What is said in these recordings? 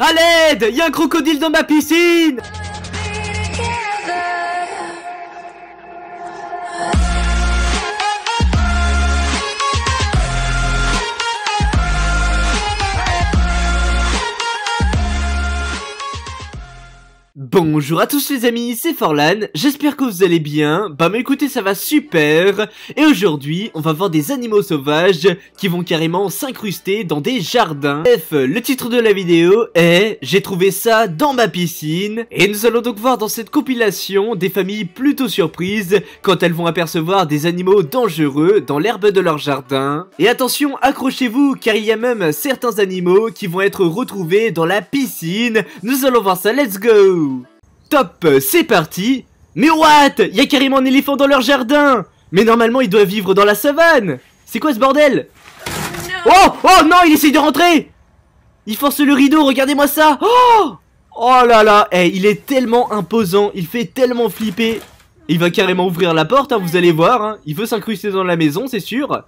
À l'aide! Y'a un crocodile dans ma piscine! Bonjour à tous les amis, c'est Forlan, j'espère que vous allez bien. Bah mais écoutez, ça va super. Et aujourd'hui, on va voir des animaux sauvages qui vont carrément s'incruster dans des jardins. Bref, le titre de la vidéo est « J'ai trouvé ça dans ma piscine ». Et nous allons donc voir dans cette compilation des familles plutôt surprises quand elles vont apercevoir des animaux dangereux dans l'herbe de leur jardin. Et attention, accrochez-vous car il y a même certains animaux qui vont être retrouvés dans la piscine. Nous allons voir ça, let's go! Top, c'est parti. Mais what? Il y a carrément un éléphant dans leur jardin. Mais normalement il doit vivre dans la savane. C'est quoi ce bordel? Oh, oh non, il essaye de rentrer. Il force le rideau, regardez-moi ça. Oh, oh là là, hey, il est tellement imposant, il fait tellement flipper. Il va carrément ouvrir la porte, hein, vous allez voir, hein. Il veut s'incruster dans la maison, c'est sûr.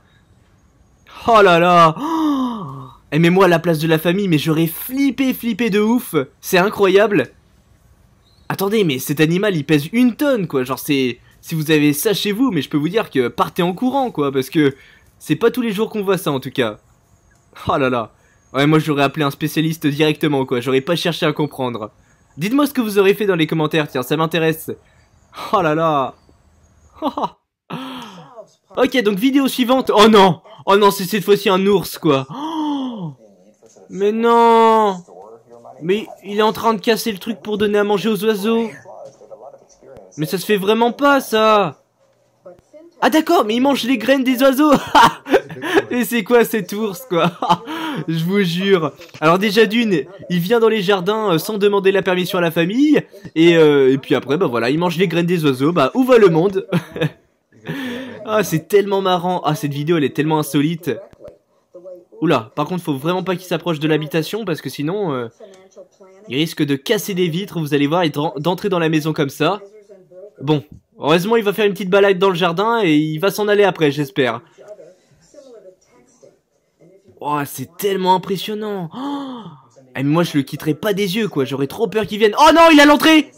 Oh là là. Oh. Et mais moi à la place de la famille, mais j'aurais flippé de ouf. C'est incroyable. Attendez, mais cet animal il pèse 1 tonne quoi, genre c'est... Si vous avez ça chez vous, mais je peux vous dire que partez en courant quoi, parce que c'est pas tous les jours qu'on voit ça en tout cas. Oh là là. Ouais, moi j'aurais appelé un spécialiste directement quoi, j'aurais pas cherché à comprendre. Dites-moi ce que vous aurez fait dans les commentaires, tiens, ça m'intéresse. Oh là là. Ok, donc vidéo suivante. Oh non, c'est cette fois-ci un ours quoi. Oh, mais non. Mais il est en train de casser le truc pour donner à manger aux oiseaux. Mais ça se fait vraiment pas ça. Ah d'accord, mais il mange les graines des oiseaux. Et c'est quoi cet ours quoi? Je vous jure. Alors déjà d'une, il vient dans les jardins sans demander la permission à la famille. Et puis après bah voilà, il mange les graines des oiseaux. Bah où va le monde? Ah c'est tellement marrant. Ah cette vidéo elle est tellement insolite. Oula, par contre faut vraiment pas qu'il s'approche de l'habitation parce que sinon il risque de casser des vitres, vous allez voir, et d'entrer dans la maison comme ça. Bon, heureusement il va faire une petite balade dans le jardin et il va s'en aller après, j'espère. Oh, c'est tellement impressionnant. Oh, et moi je le quitterai pas des yeux quoi, j'aurais trop peur qu'il vienne. Oh non, il est à l'entrée.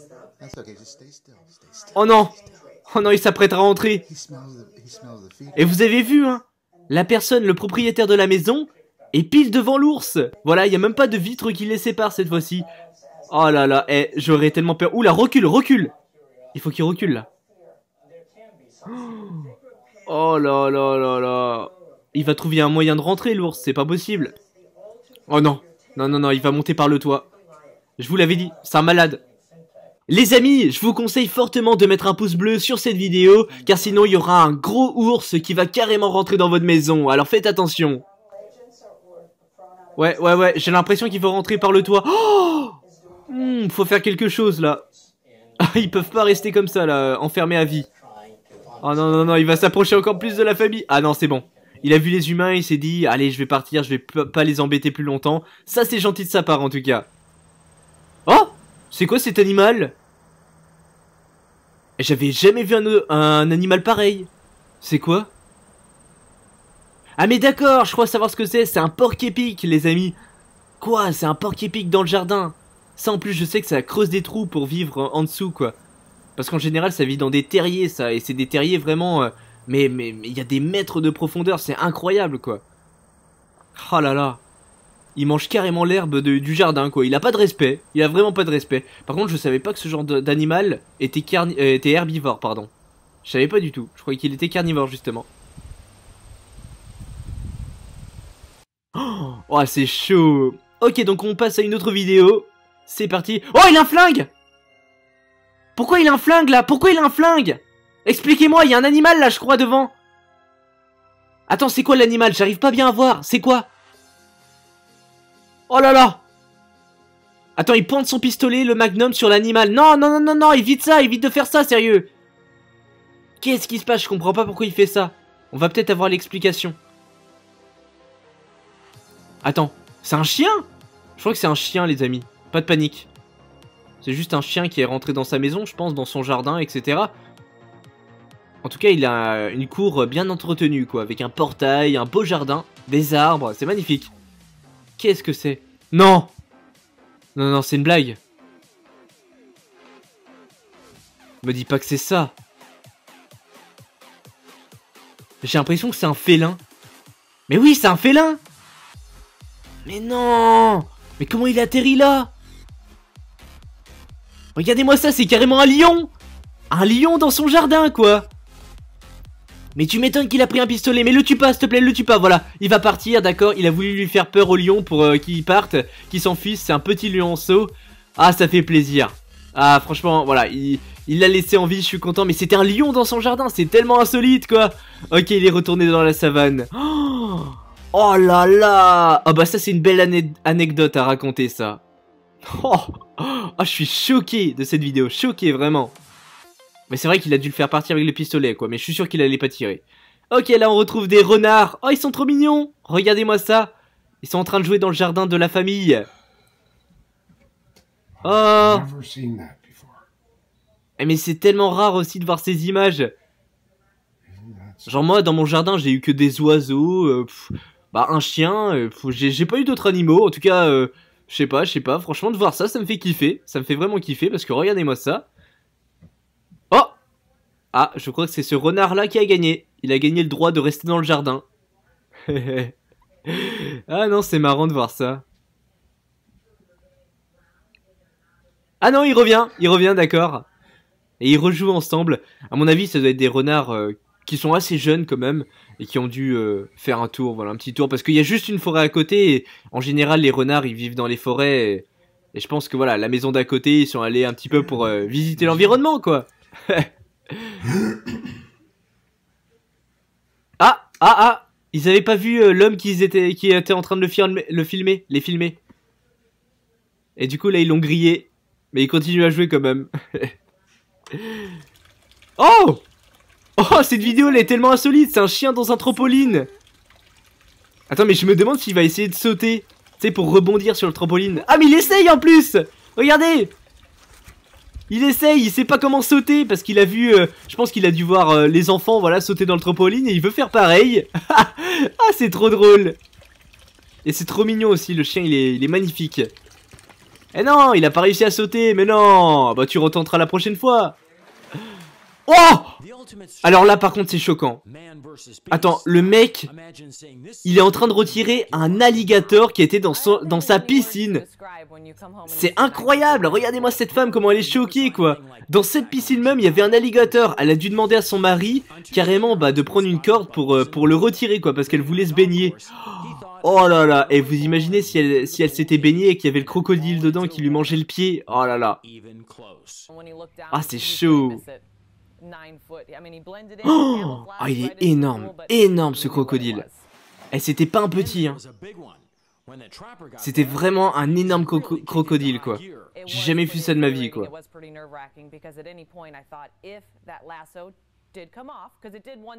Oh non, il s'apprête à rentrer. Et vous avez vu hein, la personne, le propriétaire de la maison, est pile devant l'ours. Voilà, il n'y a même pas de vitre qui les sépare cette fois-ci. Oh là là, j'aurais tellement peur. Oula, recule. Il faut qu'il recule là. Oh là là là là. Il va trouver un moyen de rentrer l'ours, c'est pas possible. Oh non, il va monter par le toit. Je vous l'avais dit, c'est un malade. Les amis, je vous conseille fortement de mettre un pouce bleu sur cette vidéo, car sinon il y aura un gros ours qui va carrément rentrer dans votre maison, alors faites attention. Ouais, j'ai l'impression qu'il faut rentrer par le toit. Oh, faut faire quelque chose là. Ils peuvent pas rester comme ça là, enfermés à vie. Oh non, il va s'approcher encore plus de la famille. Ah non, c'est bon. Il a vu les humains, il s'est dit, allez, je vais partir, je vais pas les embêter plus longtemps. Ça, c'est gentil de sa part en tout cas. Oh, c'est quoi cet animal? J'avais jamais vu un animal pareil. C'est quoi? Ah mais d'accord, je crois savoir ce que c'est un porc-épic les amis. Quoi, c'est un porc-épic dans le jardin? Ça en plus je sais que ça creuse des trous pour vivre en dessous quoi. Parce qu'en général ça vit dans des terriers ça, et c'est des terriers vraiment... mais il y a des mètres de profondeur, c'est incroyable quoi. Oh là là. Il mange carrément l'herbe du jardin quoi, il a pas de respect, il a vraiment pas de respect. Par contre je savais pas que ce genre d'animal était herbivore pardon. Je savais pas du tout, je croyais qu'il était carnivore justement. Oh, c'est chaud. Ok, donc on passe à une autre vidéo. C'est parti. Oh, il a un flingue. Pourquoi il a un flingue, là? Pourquoi il a un flingue? Expliquez-moi, il y a un animal, là, je crois, devant. Attends, c'est quoi l'animal? J'arrive pas bien à voir. C'est quoi? Oh là là. Attends, il pointe son pistolet, le magnum, sur l'animal. Non, évite ça, évite de faire ça, sérieux. Qu'est-ce qui se passe? Je comprends pas pourquoi il fait ça. On va peut-être avoir l'explication. Attends, c'est un chien? Je crois que c'est un chien les amis, pas de panique. C'est juste un chien qui est rentré dans sa maison, je pense, dans son jardin, etc. En tout cas, il a une cour bien entretenue, quoi, avec un portail, un beau jardin, des arbres, c'est magnifique. Qu'est-ce que c'est? Non! Non, non, c'est une blague. Me dis pas que c'est ça. J'ai l'impression que c'est un félin. Mais oui, c'est un félin. Mais non. Mais comment il atterrit là? Regardez-moi ça, c'est carrément un lion. Un lion dans son jardin, quoi. Mais tu m'étonnes qu'il a pris un pistolet. Mais le tue pas, s'il te plaît, le tue pas. Voilà, il va partir, d'accord. Il a voulu lui faire peur au lion pour qu'il parte, qu'il s'enfuisse. C'est un petit lionceau. Ah, ça fait plaisir. Ah, franchement, voilà, il l'a laissé en vie, je suis content. Mais c'était un lion dans son jardin, c'est tellement insolite, quoi. Ok, il est retourné dans la savane. Oh là là. Oh bah ça, c'est une belle anecdote à raconter, ça. Oh, je suis choqué de cette vidéo, choqué, vraiment. Mais c'est vrai qu'il a dû le faire partir avec le pistolet, quoi. Mais je suis sûr qu'il allait pas tirer. Ok, là, on retrouve des renards. Oh, ils sont trop mignons. Regardez-moi ça. Ils sont en train de jouer dans le jardin de la famille. Oh. Mais c'est tellement rare aussi de voir ces images. Genre moi, dans mon jardin, j'ai eu que des oiseaux, bah un chien, j'ai pas eu d'autres animaux. En tout cas, je sais pas. Franchement, de voir ça, ça me fait kiffer. Ça me fait vraiment kiffer parce que regardez-moi ça. Oh! Ah, je crois que c'est ce renard-là qui a gagné. Il a gagné le droit de rester dans le jardin. Ah non, c'est marrant de voir ça. Ah non, il revient, d'accord. Et ils rejouent ensemble. À mon avis, ça doit être des renards qui sont assez jeunes quand même. Et qui ont dû faire un tour, voilà, un petit tour. Parce qu'il y a juste une forêt à côté. Et en général, les renards, ils vivent dans les forêts. Et je pense que voilà, la maison d'à côté, ils sont allés un petit peu pour visiter l'environnement, quoi. Ah, ils avaient pas vu l'homme qui était en train de les filmer. Et du coup, là, ils l'ont grillé. Mais ils continuent à jouer quand même. Oh! Oh, cette vidéo, elle est tellement insolite. C'est un chien dans un trampoline. Attends, mais je me demande s'il va essayer de sauter. Tu sais, pour rebondir sur le trampoline. Ah, mais il essaye en plus! Regardez! Il essaye, il sait pas comment sauter. Parce qu'il a vu, je pense qu'il a dû voir les enfants, voilà, sauter dans le trampoline. Et il veut faire pareil. Ah, c'est trop drôle. Et c'est trop mignon aussi, le chien, il est magnifique. Eh non, il a pas réussi à sauter, mais non. Bah tu retenteras la prochaine fois. Oh! Alors là par contre c'est choquant. Attends, le mec, il est en train de retirer un alligator qui était dans sa piscine. C'est incroyable, regardez-moi cette femme comment elle est choquée quoi. Dans cette piscine même il y avait un alligator. Elle a dû demander à son mari carrément de prendre une corde pour le retirer quoi, parce qu'elle voulait se baigner. Oh là là, et vous imaginez si elle s'était baignée et qu'il y avait le crocodile dedans qui lui mangeait le pied. Oh là là. Ah c'est chaud. Oh, il est énorme ce crocodile. Et c'était pas un petit hein. C'était vraiment un énorme crocodile quoi. J'ai jamais vu ça de ma vie quoi.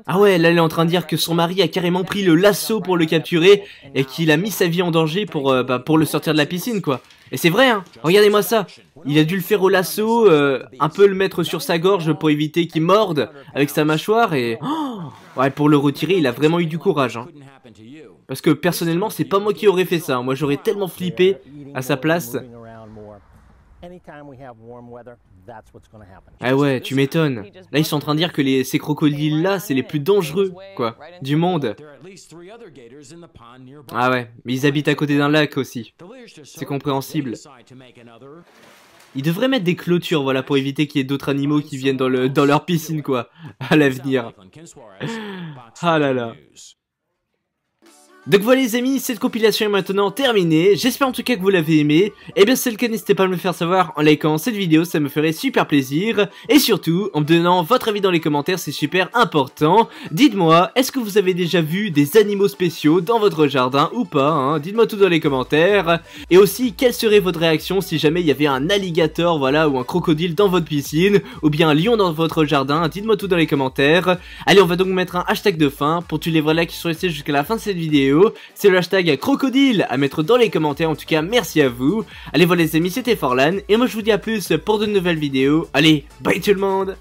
Ah ouais, là elle est en train de dire que son mari a carrément pris le lasso pour le capturer et qu'il a mis sa vie en danger pour le sortir de la piscine quoi. Et c'est vrai hein, regardez-moi ça. Il a dû le faire au lasso, un peu le mettre sur sa gorge pour éviter qu'il morde avec sa mâchoire et... Oh ouais, pour le retirer, il a vraiment eu du courage hein. Parce que personnellement, c'est pas moi qui aurais fait ça. Moi j'aurais tellement flippé à sa place. Ah ouais, tu m'étonnes. Là, ils sont en train de dire que ces crocodiles-là, c'est les plus dangereux, quoi, du monde. Ah ouais, mais ils habitent à côté d'un lac aussi. C'est compréhensible. Ils devraient mettre des clôtures, voilà, pour éviter qu'il y ait d'autres animaux qui viennent dans leur piscine, quoi, à l'avenir. Ah là là. Donc voilà les amis, cette compilation est maintenant terminée, j'espère en tout cas que vous l'avez aimé, et bien si c'est le cas n'hésitez pas à me le faire savoir en likant cette vidéo, ça me ferait super plaisir, et surtout en me donnant votre avis dans les commentaires, c'est super important. Dites-moi, est-ce que vous avez déjà vu des animaux spéciaux dans votre jardin ou pas hein? Dites-moi tout dans les commentaires, et aussi quelle serait votre réaction si jamais il y avait un alligator, voilà, ou un crocodile dans votre piscine, ou bien un lion dans votre jardin, dites-moi tout dans les commentaires. Allez, on va donc mettre un hashtag de fin pour tous les vrais likes qui sont restés jusqu'à la fin de cette vidéo. C'est le hashtag crocodile à mettre dans les commentaires. En tout cas merci à vous. Allez voilà les amis, c'était Forlan et moi je vous dis à plus pour de nouvelles vidéos. Allez, bye tout le monde.